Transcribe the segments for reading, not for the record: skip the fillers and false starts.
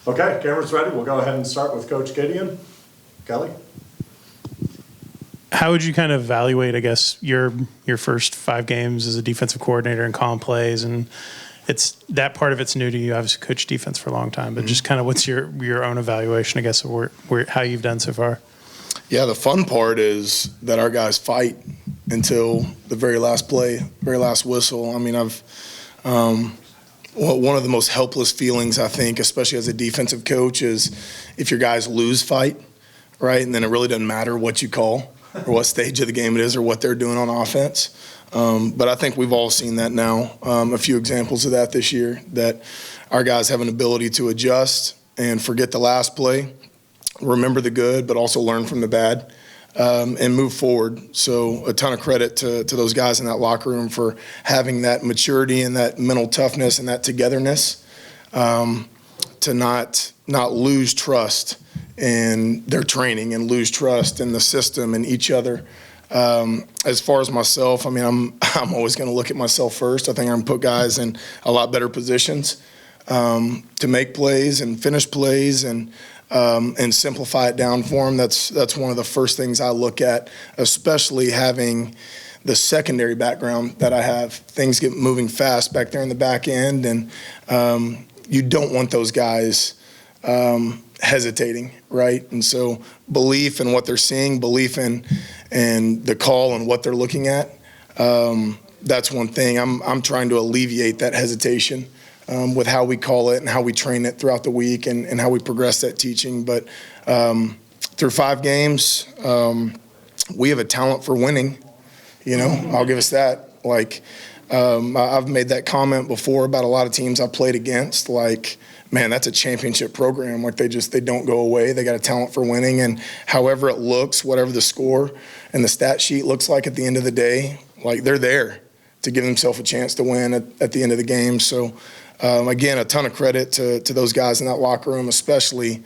Okay, camera's ready. We'll go ahead and start with Coach Gideon. Kelly? How would you kind of evaluate, I guess, your first 5 games as a defensive coordinator and calling plays? And it's that part of it's new to you. Obviously, coached defense for a long time, but just kind of what's your own evaluation, I guess, of how you've done so far? Yeah, the fun part is that our guys fight until the very last play, very last whistle. I mean, one of the most helpless feelings, I think, especially as a defensive coach, is if your guys lose fight, right? And then it really doesn't matter what you call or what stage of the game it is or what they're doing on offense. But I think we've all seen that now, a few examples of that this year, that our guys have an ability to adjust and forget the last play, remember the good, but also learn from the bad, and move forward. So a ton of credit to those guys in that locker room for having that maturity and that mental toughness and that togetherness, to not lose trust in their training and lose trust in the system and each other. As far as myself, I mean, I'm always going to look at myself first. I think I'm going to put guys in a lot better positions to make plays and finish plays and simplify it down for them. That's one of the first things I look at, especially having the secondary background that I have. Things get moving fast back there in the back end, and you don't want those guys hesitating, right? And so belief in what they're seeing, belief in the call and what they're looking at, that's one thing. I'm trying to alleviate that hesitation with how we call it and how we train it throughout the week and how we progress that teaching. But through 5 games, we have a talent for winning. I'll give us that. Like, I've made that comment before about a lot of teams I've played against. Like, man, that's a championship program. Like, they don't go away. They got a talent for winning. And however it looks, whatever the score and the stat sheet looks like at the end of the day, like, they're there to give themselves a chance to win at the end of the game. So, again, a ton of credit to those guys in that locker room, especially.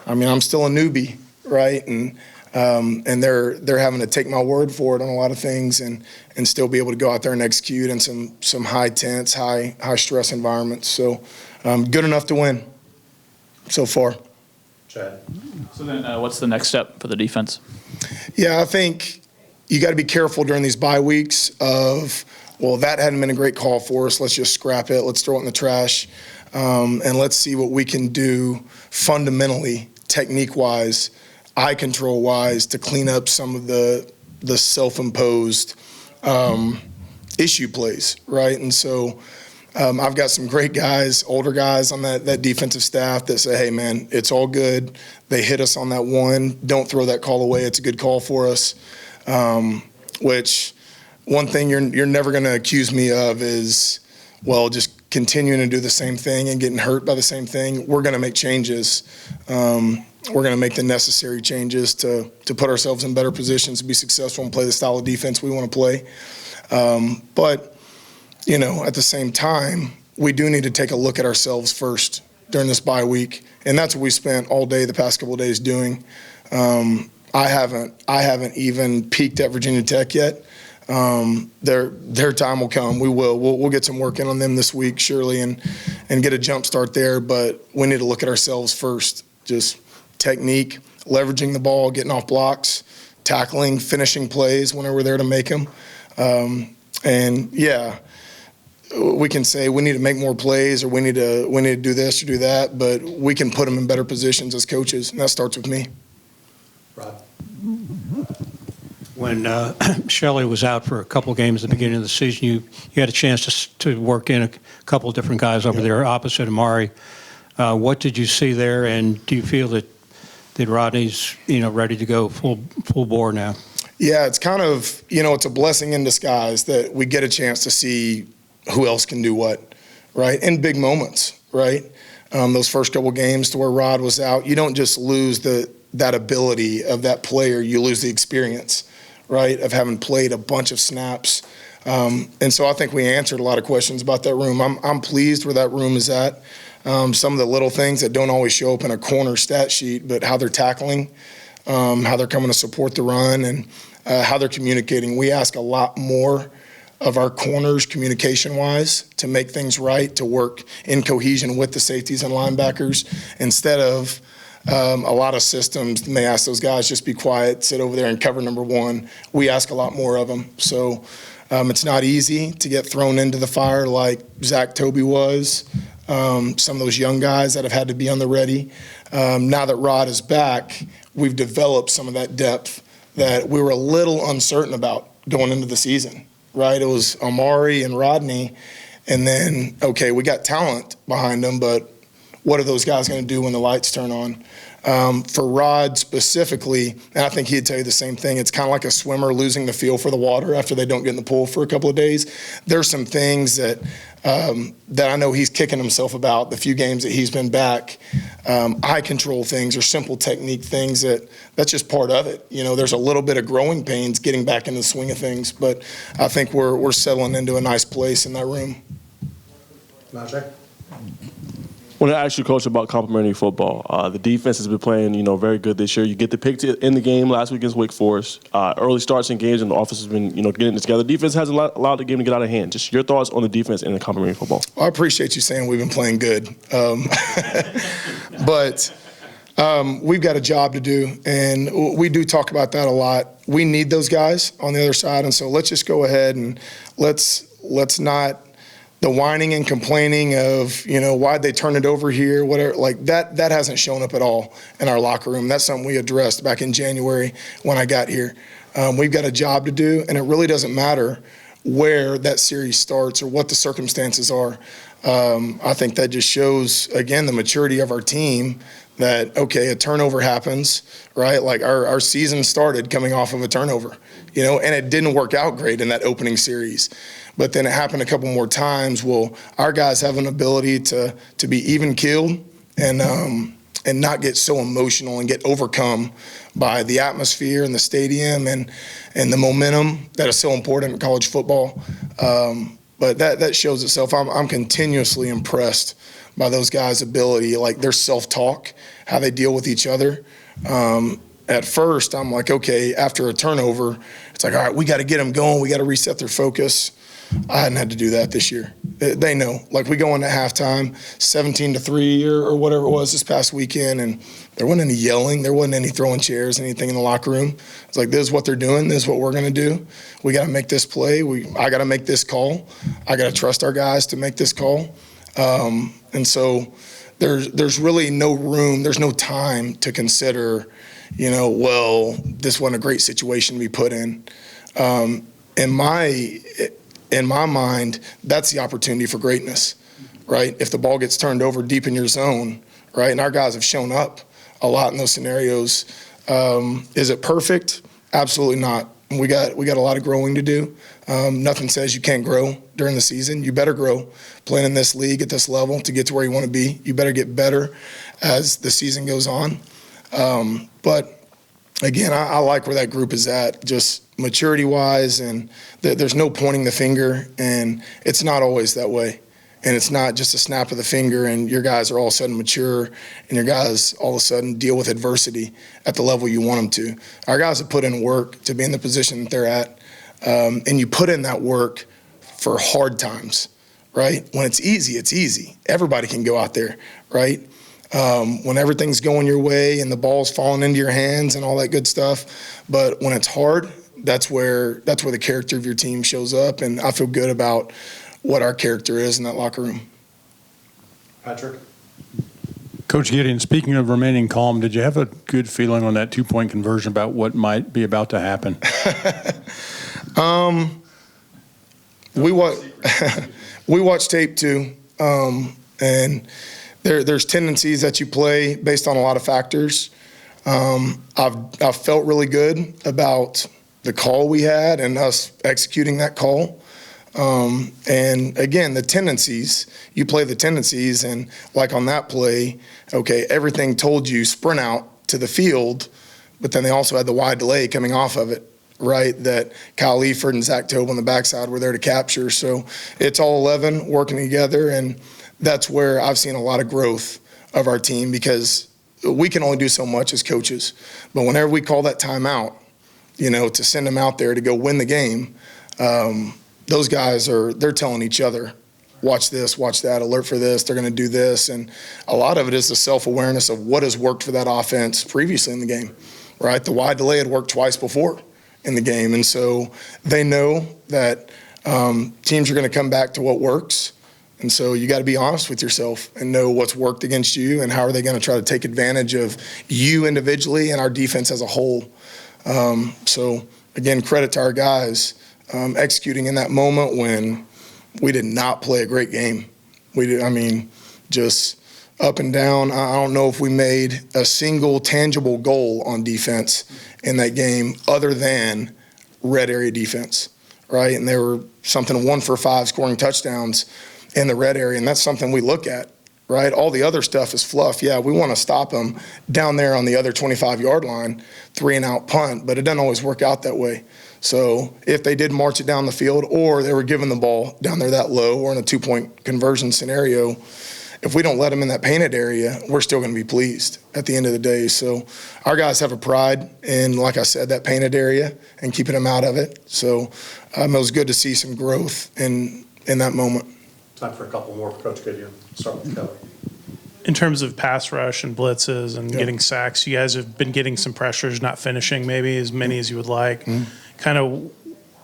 I mean, I'm still a newbie, right? And they're having to take my word for it on a lot of things and still be able to go out there and execute in some high tense, high stress environments. So good enough to win so far. Chad. So then what's the next step for the defense? Yeah, I think you got to be careful during these bye weeks of, well, that hadn't been a great call for us. Let's just scrap it. Let's throw it in the trash. And let's see what we can do fundamentally, technique-wise, eye control-wise, to clean up some of the self-imposed issue plays, right? And so I've got some great guys, older guys on that defensive staff that say, hey, man, it's all good. They hit us on that one. Don't throw that call away. It's a good call for us, which – one thing you're never going to accuse me of is, well, just continuing to do the same thing and getting hurt by the same thing. We're going to make changes. We're going to make the necessary changes to put ourselves in better positions to be successful and play the style of defense we want to play. But, at the same time, we do need to take a look at ourselves first during this bye week. And that's what we spent all day the past couple of days doing. I haven't even peaked at Virginia Tech yet. Their time will come. We'll get some work in on them this week, surely, and get a jump start there. But we need to look at ourselves first. Just technique, leveraging the ball, getting off blocks, tackling, finishing plays whenever we're there to make them. And yeah, we can say we need to make more plays or we need to do this or do that, but we can put them in better positions as coaches, and that starts with me. Rod. When Shelley was out for a couple games at the beginning of the season, you had a chance to work in a couple different guys over there opposite Amari. What did you see there, and do you feel that Rodney's ready to go full bore now? Yeah, it's kind of it's a blessing in disguise that we get a chance to see who else can do what, right? In big moments, right? Those first couple games to where Rod was out, you don't just lose that ability of that player, you lose the experience, right, of having played a bunch of snaps. And so I think we answered a lot of questions about that room. I'm pleased where that room is at. Some of the little things that don't always show up in a corner stat sheet, but how they're tackling, how they're coming to support the run, and how they're communicating. We ask a lot more of our corners communication-wise to make things right, to work in cohesion with the safeties and linebackers instead of a lot of systems may ask those guys just be quiet, sit over there and cover number one. We ask a lot more of them. So it's not easy to get thrown into the fire like Zach Toby was. Some of those young guys that have had to be on the ready. Now that Rod is back, we've developed some of that depth that we were a little uncertain about going into the season, right? It was Amari and Rodney, and then, okay, we got talent behind them, but what are those guys going to do when the lights turn on? For Rod specifically, and I think he'd tell you the same thing, it's kind of like a swimmer losing the feel for the water after they don't get in the pool for a couple of days. There's some things that I know he's kicking himself about the few games that he's been back. Eye control things or simple technique things that's just part of it. You know, there's a little bit of growing pains getting back into the swing of things, but I think we're settling into a nice place in that room. Najee? I want to ask you, Coach, about complimentary football. The defense has been playing, very good this year. You get the pick in the game last week against Wake Forest. Early starts in games, and the offense has been, getting it together. Defense hasn't allowed the game to get out of hand. Just your thoughts on the defense and the complimentary football. Well, I appreciate you saying we've been playing good. But we've got a job to do, and we do talk about that a lot. We need those guys on the other side, and so let's just go ahead and let's not – the whining and complaining of, why'd they turn it over here, whatever, like that hasn't shown up at all in our locker room. That's something we addressed back in January when I got here. We've got a job to do, and it really doesn't matter where that series starts or what the circumstances are. I think that just shows, again, the maturity of our team that, okay, a turnover happens, right? Like our season started coming off of a turnover, and it didn't work out great in that opening series. But then it happened a couple more times. Well, our guys have an ability to be even-keeled and not get so emotional and get overcome by the atmosphere and the stadium and the momentum that is so important in college football. But that shows itself. I'm continuously impressed by those guys' ability, like their self-talk, how they deal with each other. At first, I'm like, okay, after a turnover, it's like, all right, we got to get them going. We got to reset their focus. I hadn't had to do that this year. They know. Like, we go into halftime, 17-3 or whatever it was this past weekend, and there wasn't any yelling. There wasn't any throwing chairs, anything in the locker room. It's like, this is what they're doing. This is what we're going to do. We got to make this play. I got to make this call. I got to trust our guys to make this call. And so there's really no room. There's no time to consider, well, this wasn't a great situation to be put in. In my mind, that's the opportunity for greatness, right? If the ball gets turned over deep in your zone, right, and our guys have shown up a lot in those scenarios. Is it perfect? Absolutely not. We got a lot of growing to do. Nothing says you can't grow during the season. You better grow playing in this league at this level to get to where you want to be. You better get better as the season goes on. But again, I like where that group is at, just maturity-wise, and there's no pointing the finger, and it's not always that way. And it's not just a snap of the finger and your guys are all of a sudden mature and your guys all of a sudden deal with adversity at the level you want them to. Our guys have put in work to be in the position that they're at, and you put in that work for hard times, right? When it's easy. Everybody can go out there, right? When everything's going your way and the ball's falling into your hands and all that good stuff. But when it's hard, that's where the character of your team shows up, and I feel good about what our character is in that locker room. Patrick? Coach Gideon, speaking of remaining calm, did you have a good feeling on that two-point conversion about what might be about to happen? We watch tape too, and there's tendencies that you play based on a lot of factors. I've felt really good about the call we had and us executing that call. And again, the tendencies, you play the tendencies, and like on that play, okay, everything told you sprint out to the field, but then they also had the wide delay coming off of it, right, that Kyle Leifert and Zach Tobe on the backside were there to capture. So it's all 11 working together, and that's where I've seen a lot of growth of our team, because we can only do so much as coaches. But whenever we call that timeout, to send them out there to go win the game, those guys they're telling each other, watch this, watch that, alert for this, they're going to do this. And a lot of it is the self-awareness of what has worked for that offense previously in the game, right? The wide delay had worked twice before in the game. And so they know that teams are going to come back to what works. And so you got to be honest with yourself and know what's worked against you and how are they going to try to take advantage of you individually and our defense as a whole. So, again, credit to our guys executing in that moment when we did not play a great game. Just up and down. I don't know if we made a single tangible goal on defense in that game other than red area defense, right? And they were something 1 for 5 scoring touchdowns in the red area, and that's something we look at, right? All the other stuff is fluff. Yeah, we want to stop them down there on the other 25-yard line, 3-and-out punt, but it doesn't always work out that way. So if they did march it down the field or they were giving the ball down there that low or in a 2-point conversion scenario, if we don't let them in that painted area, we're still going to be pleased at the end of the day. So our guys have a pride in, like I said, that painted area and keeping them out of it. So it was good to see some growth in that moment. Time for a couple more for Coach Gideon. Start with Kelly. In terms of pass rush and blitzes and getting sacks, you guys have been getting some pressures, not finishing maybe as many as you would like. Kind of,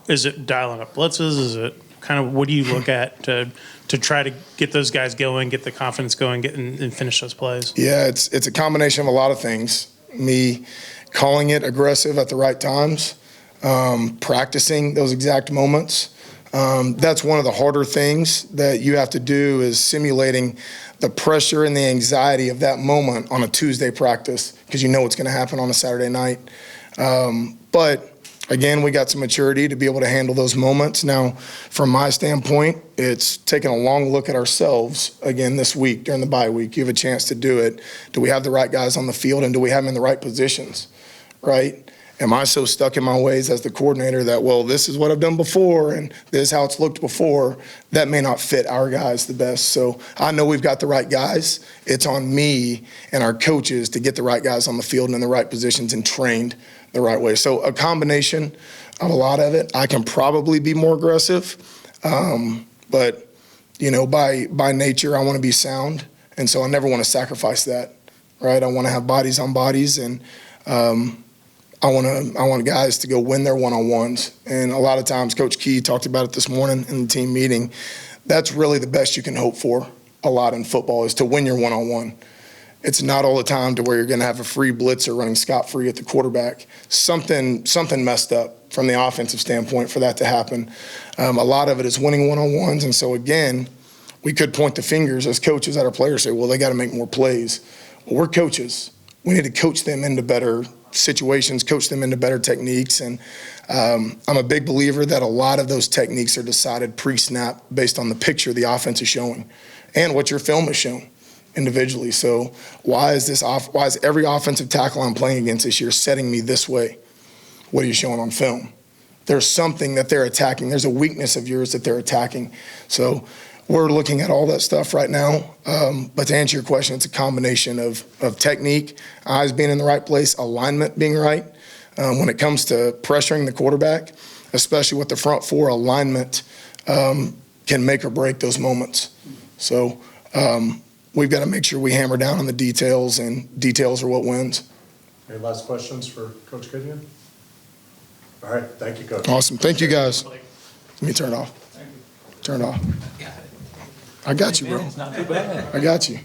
is it dialing up blitzes? Is it kind of, what do you look at to try to get those guys going, get the confidence going, and finish those plays? Yeah, it's a combination of a lot of things. Me calling it aggressive at the right times, practicing those exact moments. That's one of the harder things that you have to do is simulating the pressure and the anxiety of that moment on a Tuesday practice because you know what's going to happen on a Saturday night. But again, we got some maturity to be able to handle those moments. Now, from my standpoint, it's taking a long look at ourselves again this week during the bye week. You have a chance to do it. Do we have the right guys on the field, and do we have them in the right positions, right? Am I so stuck in my ways as the coordinator that, well, this is what I've done before and this is how it's looked before? That may not fit our guys the best. So I know we've got the right guys. It's on me and our coaches to get the right guys on the field and in the right positions and trained the right way. So a combination of a lot of it. I can probably be more aggressive, but, by nature, I want to be sound. And so I never want to sacrifice that, right? I want to have bodies on bodies, and I want guys to go win their one-on-ones. And a lot of times, Coach Key talked about it this morning in the team meeting. That's really the best you can hope for a lot in football is to win your one-on-one. It's not all the time to where you're going to have a free blitzer running scot-free at the quarterback. Something messed up from the offensive standpoint for that to happen. A lot of it is winning one-on-ones. And so, again, we could point the fingers as coaches at our players, say, well, they got to make more plays. Well, we're coaches. We need to coach them into better situations, coach them into better techniques. And I'm a big believer that a lot of those techniques are decided pre-snap based on the picture the offense is showing and what your film is showing individually. So why is every offensive tackle I'm playing against this year setting me this way? What are you showing on film? There's something that they're attacking. There's a weakness of yours that they're attacking. So we're looking at all that stuff right now. But to answer your question, it's a combination of technique, eyes being in the right place, alignment being right. When it comes to pressuring the quarterback, especially with the front four, alignment can make or break those moments. So we've got to make sure we hammer down on the details, and details are what wins. Any last questions for Coach Gideon? All right, thank you, Coach. Awesome. Thank you, guys. Let me turn it off. Turn it off. I got you, bro. It's not too bad. I got you.